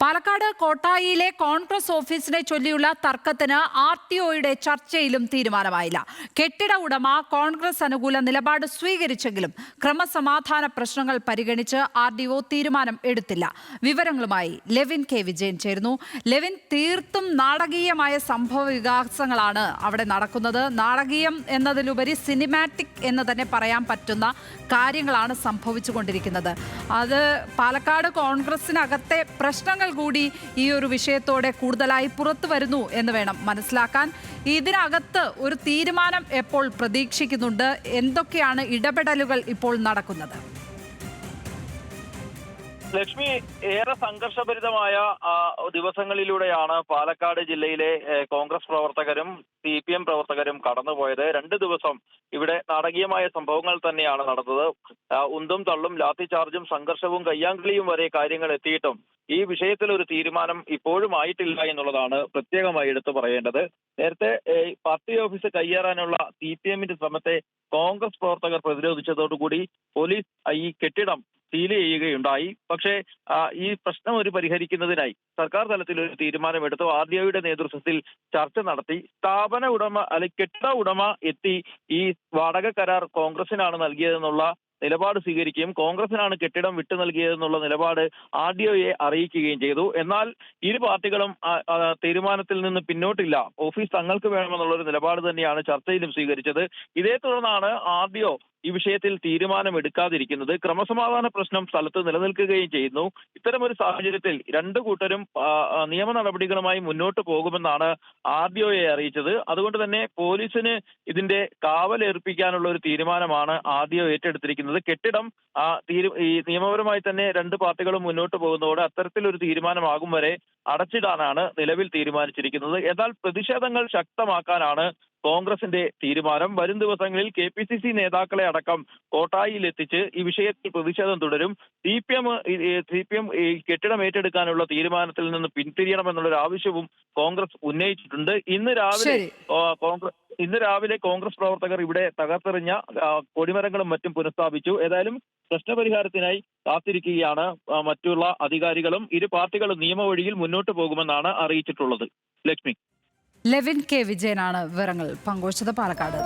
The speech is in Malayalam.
പാലക്കാട് കോട്ടായിയിലെ കോൺഗ്രസ് ഓഫീസിനെ ചൊല്ലിയുള്ള തർക്കത്തിന് RTOയുടെ ചർച്ചയിലും തീരുമാനമായില്ല. കെട്ടിട ഉടമ കോൺഗ്രസ് അനുകൂല നിലപാട് സ്വീകരിച്ചെങ്കിലും ക്രമസമാധാന പ്രശ്നങ്ങൾ പരിഗണിച്ച് RDO തീരുമാനം എടുത്തില്ല. വിവരങ്ങളുമായി ലെവിൻ കെ വിജയൻ ചേരുന്നു. ലെവിൻ, തീർത്തും നാടകീയമായ സംഭവ വികാസങ്ങളാണ് അവിടെ നടക്കുന്നത്. നാടകീയം എന്നതിലുപരി സിനിമാറ്റിക് എന്ന് തന്നെ പറയാൻ പറ്റുന്ന കാര്യങ്ങളാണ് സംഭവിച്ചുകൊണ്ടിരിക്കുന്നത്. അത് പാലക്കാട് കോൺഗ്രസിനകത്തെ പ്രശ്നങ്ങൾ കൂടി ഈ ഒരു വിഷയത്തോടെ കൂടുതലായി പുറത്തു വരുന്നു എന്ന് വേണം മനസ്സിലാക്കാൻ. ഇതിനകത്ത് ഒരു തീരുമാനം എപ്പോൾ പ്രതീക്ഷിക്കുന്നുണ്ട്? എന്തൊക്കെയാണ് ഇടപെടലുകൾ ഇപ്പോൾ നടക്കുന്നത്? ലക്ഷ്മി, ഏറെ സംഘർഷഭരിതമായ ദിവസങ്ങളിലൂടെയാണ് പാലക്കാട് ജില്ലയിലെ കോൺഗ്രസ് പ്രവർത്തകരും CPM പ്രവർത്തകരും കടന്നുപോയത്. 2 ദിവസം ഇവിടെ നാടകീയമായ സംഭവങ്ങൾ തന്നെയാണ് നടന്നത്. ഉന്തും തള്ളും, ലാത്തി ചാർജും, സംഘർഷവും, കയ്യാങ്കളിയും വരെ കാര്യങ്ങൾ എത്തിയിട്ടും ഈ വിഷയത്തിൽ ഒരു തീരുമാനം ഇപ്പോഴും ആയിട്ടില്ല എന്നുള്ളതാണ് പ്രത്യേകമായി എടുത്തു പറയേണ്ടത്. നേരത്തെ പാർട്ടി ഓഫീസ് കയ്യേറാനുള്ള CPMന്റെ ശ്രമത്തെ കോൺഗ്രസ് പ്രവർത്തകർ പ്രതിരോധിച്ചതോടുകൂടി പോലീസ് ഈ കെട്ടിടം സീൽ ചെയ്യുകയുണ്ടായി. പക്ഷേ ഈ പ്രശ്നം പരിഹരിക്കുന്നതിനായി സർക്കാർ തലത്തിൽ ഒരു തീരുമാനമെടുത്തു. RDOയുടെ നേതൃത്വത്തിൽ ചർച്ച നടത്തി. സ്ഥാപന ഉടമ കെട്ടിട ഉടമ എത്തി ഈ വാടക കരാർ കോൺഗ്രസിനാണ് നൽകിയതെന്നുള്ള നിലപാട് സ്വീകരിക്കുകയും കോൺഗ്രസിനാണ് കെട്ടിടം വിട്ടു നൽകിയതെന്നുള്ള നിലപാട് RDOയെ അറിയിക്കുകയും ചെയ്തു. എന്നാൽ ഇരു പാർട്ടികളും തീരുമാനത്തിൽ നിന്ന് പിന്നോട്ടില്ല. ഓഫീസ് തങ്ങൾക്ക് വേണമെന്നുള്ള ഒരു നിലപാട് തന്നെയാണ് ചർച്ചയിലും സ്വീകരിച്ചത്. ഇതേ തുടർന്നാണ് RDO ഈ വിഷയത്തിൽ തീരുമാനമെടുക്കാതിരിക്കുന്നത്. ക്രമസമാധാന പ്രശ്നം സ്ഥലത്ത് നിലനിൽക്കുകയും ചെയ്യുന്നു. ഇത്തരമൊരു സാഹചര്യത്തിൽ 2 കൂട്ടരും നിയമ നടപടികളുമായി മുന്നോട്ട് പോകുമെന്നാണ് RDOയെ അറിയിച്ചത്. അതുകൊണ്ട് തന്നെ പോലീസിന് ഇതിന്റെ കാവലേർപ്പിക്കാനുള്ള ഒരു തീരുമാനമാണ് RDO ഏറ്റെടുത്തിരിക്കുന്നത്. കെട്ടിടം ഈ നിയമപരമായി തന്നെ 2 പാർട്ടികളും മുന്നോട്ട് പോകുന്നതോടെ അത്തരത്തിലൊരു തീരുമാനമാകും വരെ അടച്ചിടാനാണ് നിലവിൽ തീരുമാനിച്ചിരിക്കുന്നത്. എന്നാൽ പ്രതിഷേധങ്ങൾ ശക്തമാക്കാനാണ് കോൺഗ്രസിന്റെ തീരുമാനം. വരും ദിവസങ്ങളിൽ KPCC നേതാക്കളെ അടക്കം കോട്ടായിൽ എത്തിച്ച് ഈ വിഷയത്തിൽ പ്രതിഷേധം തുടരും. CPM ഈ കെട്ടിടം ഏറ്റെടുക്കാനുള്ള തീരുമാനത്തിൽ നിന്ന് പിന്തിരിയണമെന്നുള്ളൊരു ആവശ്യവും കോൺഗ്രസ് ഉന്നയിച്ചിട്ടുണ്ട്. ഇന്ന് രാവിലെ കോൺഗ്രസ് പ്രവർത്തകർ ഇവിടെ തകർത്തെറിഞ്ഞ കൊടിമരങ്ങളും മറ്റും പുനഃസ്ഥാപിച്ചു. ഏതായാലും പ്രശ്നപരിഹാരത്തിനായി കാത്തിരിക്കുകയാണ് മറ്റുള്ള അധികാരികളും. ഇരു പാർട്ടികളും നിയമവഴിയിൽ മുന്നോട്ട് പോകുമെന്നാണ് അറിയിച്ചിട്ടുള്ളത്. ലക്ഷ്മി. ലെവിൻ കെ വിജയനാണ് വിവരങ്ങൾ പങ്കുവച്ചത് പാലക്കാട്.